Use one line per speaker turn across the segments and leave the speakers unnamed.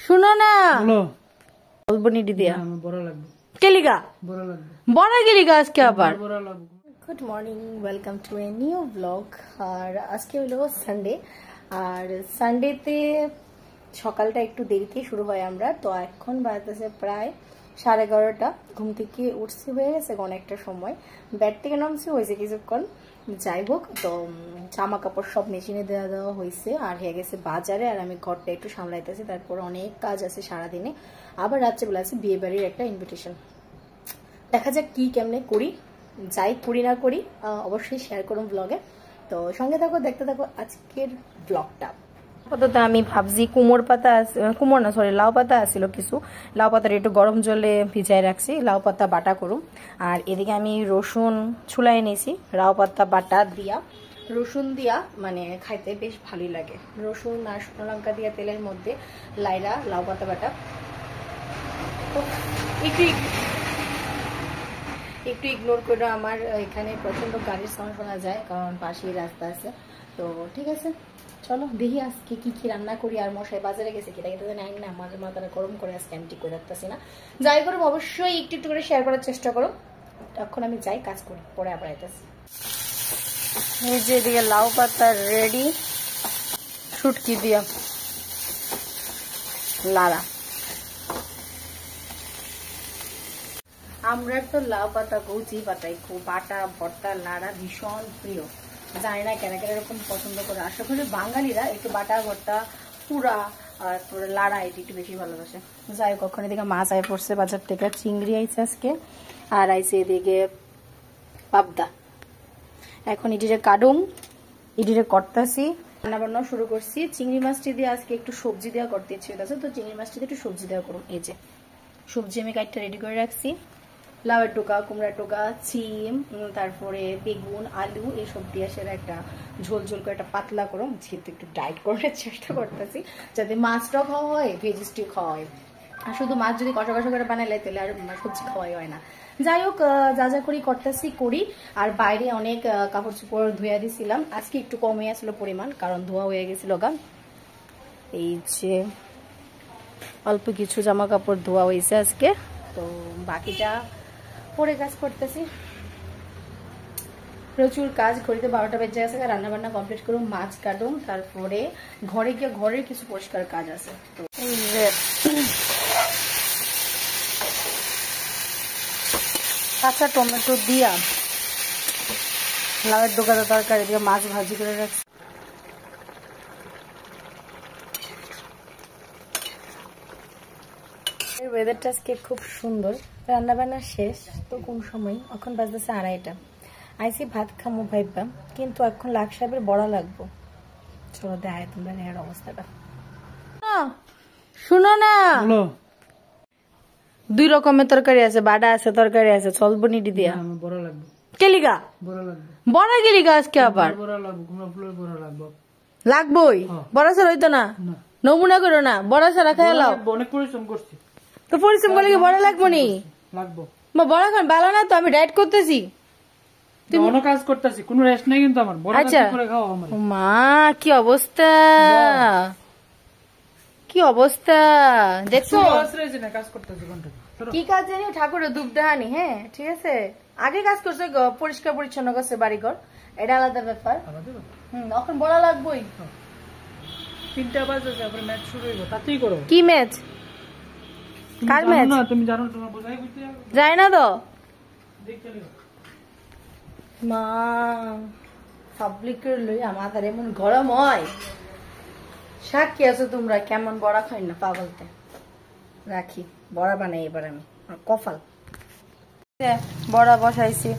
শুনো না বলবো নিডি দিয়া বড় লাগবে কেলিগা বড় লাগবে বড় কেলিগা আজকে আবার বড় লাগবে। Good morning, welcome to a new blog. আর আজকে হলো সানডে, আর সানডেতে সকালটা একটু দেরিতে শুরু হয় আমরা। তো এখন বাজতেছে প্রায় 11:30। ঘুম থেকে উঠছি, হয়ে গেছে অনেকটা সময়, বেড থেকে নামছি হয়েছে কিছুক্ষণ। যাই হোক, তো জামা কাপড় সব মেশিনে দেওয়া হয়েছে আর হয়ে গেছে বাজারে। আর আমি ঘরটা একটু সামলাইতেছি, তারপর অনেক কাজ আছে সারাদিনে। আবার রাত্রেবেলা আছে বিয়ে বাড়ির একটা ইনভিটেশন। দেখা যাক কি কেমনে করি, যাই করি না করি অবশ্যই শেয়ার করুন ব্লগে। তো সঙ্গে থাকো, দেখতে থাকো আজকের ব্লগটা। আপাতত আমি ভাবছি লাউ পাতা আসছিল কিছু, লাউ পাতার একটু গরম জলে ভিজাই রাখছি, লাউ পাতা বাটা করুম। আর এদিকে আমি রসুন ছুলাই নিয়েছি, লাউ পাতা বাটা দিয়া, রসুন দিয়া মানে খাইতে বেশ ভালোই লাগে। রসুন আর শুকনো লঙ্কা দিয়া তেলের মধ্যে লাইরা লাউ পাতা বাটা। একটু ইগনোর করে, আমার এখানে প্রচন্ড গাড়ির সাউন্ড শোনা যায় কারণ পাশেই রাস্তা আছে। তো ঠিক আছে, চলো দেখি আজকে কি কি রান্না করি। আর মশাই বাজারে গেছে কিনা এটা জানি না, আমার মাথাটা গরম করে আজকে আমি ঠিক করে রাখতেছি না। যাই করুম অবশ্যই একটু একটু করে শেয়ার করার চেষ্টা করো। এখন আমি যাই কাজ করি, পরে আবার আইতেছি। এই যে এদিকে লাউ পাতা রেডি, শুটকি দিয়া লাড়া। আমরা তো লাউ পাতা কচি পাতাই খুব বাটা ভর্তা লাড়া ভীষণ প্রিয়। জানি না কেন কেন এরকম পছন্দ করে। আশা করি বাঙালিরা একটু বাটা ভর্তা পুরা আর লাড়া এটি একটু বেশি ভালোবাসে। যাই হোক, কখন এদিকে মাছ আয় পড়ছে বাজার থেকে, চিংড়ি আইছে আজকে, আর আইছে এদিকে পাবদা। এখন ইডিরে কাটুম, ইডিরে করতেছি, রান্না বান্না শুরু করছি। চিংড়ি মাছটি দিয়ে আজকে একটু সবজি দেওয়া করতে ইচ্ছে হচ্ছে, তো চিংড়ি মাছটি দিয়ে একটু সবজি দেওয়া করুন। এই যে সবজি আমি কাটটা রেডি করে রাখছি, লাউয়ের টোকা, কুমড়ার টোকা, চিম, তারপরে বেগুন, আলু এইসব দিয়ে সেটা একটা ঝোল ঝোল করে একটা পাতলা করো। যেহেতু একটু ডায়েট করার চেষ্টা করতেছি, যাতে মাছটাও খাওয়া হয় ভেজিসটিও খাওয়া হয়। আর শুধু মাছ যদি কষা কষা করে বানাইলে তাহলে আর সবজি খাওয়াই হয় না। যাই হোক, যা যা করি করতেছি করি। আর বাইরে অনেক কাপড় চোপড় ধুয়ে দিছিলাম, আজকে একটু কমে আসলো পরিমাণ কারণ ধোয়া হয়ে গেছিল গা। এই যে অল্প কিছু জামা কাপড় ধোয়া হয়েছে আজকে, তো বাকিটা পরে কাজ করতেছি। প্রচুর কাজ, ঘড়িতে 12টা বেজে গেছে। রান্না বান্না কমপ্লিট করুম, মাছ কাটুম, তারপরে ঘরে গিয়ে ঘরের কিছু পরিষ্কার কাজ আছে। তো কাঁচা টমেটো দিয়া লাউয়ের ডোকাতে তরকারি দিয়ে মাছ ভাজি করে রাখছি। ওয়েদারটা আজকে খুব সুন্দর। রান্না বান্না শেষ তো কোন সময়, এখন বাজতেছে 2:30। আইসি ভাত খামো ভাইবা, কিন্তু এখন লাখ সাহেবের বড়া লাগবো। চলো দেখায় তোমরা এর অবস্থাটা। শুনো না, 2 রকমের তরকারি আছে, বাডা আছে, তরকারি আছে, চলবো নিডি দিয়া বড়া লাগবে কেলিগা বড়া লাগবে বড়া কেলিগা আজকে আবার বড়া লাগবে, কুমড়া ফুলের বড়া লাগবে। লাগবই, বড়া ছাড়া হইতো না, নমুনা করো না, বড়া ছাড়া খাই লাও। অনেক পরিশ্রম করছি, তো পরিশ্রম করলে কি বড় লাগবো নি? লাগবো বড় খান ভালো না তো, আমি ডায়েট করতেছি, অন্য কাজ করতেছি, কোনো রেস্ট নাই কিন্তু আমার। আচ্ছা মা, কি অবস্থা, কি অবস্থা দেখছো? কি কাজ জানি, ঠাকুরের ধূপ দেহানি। হ্যাঁ ঠিক আছে, আগে কাজ করছে, পরিষ্কার পরিচ্ছন্ন করছে বাড়িঘর, এটা আলাদা ব্যাপার। এখন বড় লাগবোই। 3টা বাজে ম্যাচ শুরু হইব, তাতেই করো। কি ম্যাচ? কার ম্যাচ? তুমি জানো, তোমার বোঝাই বুঝতে যায় না তো। মা পাবলিকের লই আমাদের এমন গরম হয়, সাক্ষী আছো তোমরা কেমন বড়া খাই না পাগলতে। রাখি বড়া বানাই এবার আমি, কপাল বড়া বসাইছি।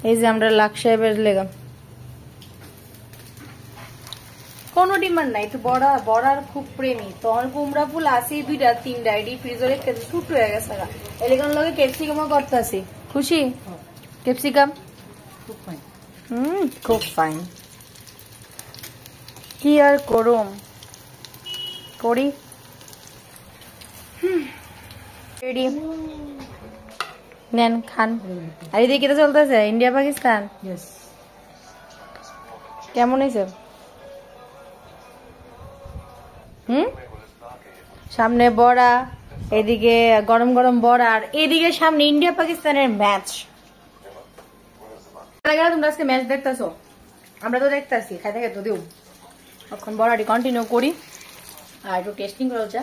এই যে আমরা লাখ সাহেবের লেগা কোনো ডিমান্ড নাই, তো বড়ার খুব প্রেমী। তখন কুমড়া ফুল আসি 2টা 3টা, এডি ফ্রিজরে ছুট হয়ে গেছে। এলাকার লগে ক্যাপসিকামও করতেছি। খুশি? ক্যাপসিকাম খুব ফাইন। কি আর করুম, করি রেডি নেন খান। আর এদিকে তো চলতেছে ইন্ডিয়া পাকিস্তান। কেমন হয়েছে? সামনে বড়া, এদিকে গরম গরম বড়া, আর এদিকে সামনে ইন্ডিয়া পাকিস্তানের ম্যাচ। তোমরা আজকে ম্যাচ দেখতেছো, আমরা তো দেখতেছি, খাইতে খাইতে দিও। এখন বড়াটি কন্টিনিউ করি আর একটু টেস্টিং করা হচ্ছে।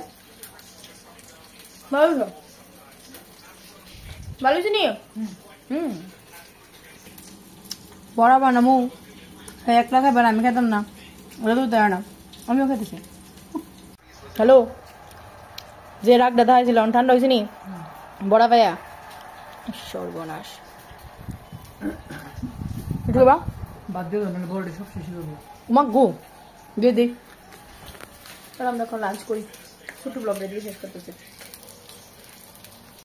ভালো ভালো হয়েছে নি? বড়া বানামো, একলা খাইবার, আমি খেতাম না, ওরা তো দেয় না, আমিও খেতেছি। হ্যালো, যে রাগটা দেখাইছিল ঠান্ডা হয়েছে নি বড়া পাইয়া? সর্বনাশ। দিয়ে দিই। আমরা এখন লাঞ্চ করি, ছোট ব্লগটা দিয়ে শেষ করতেছি।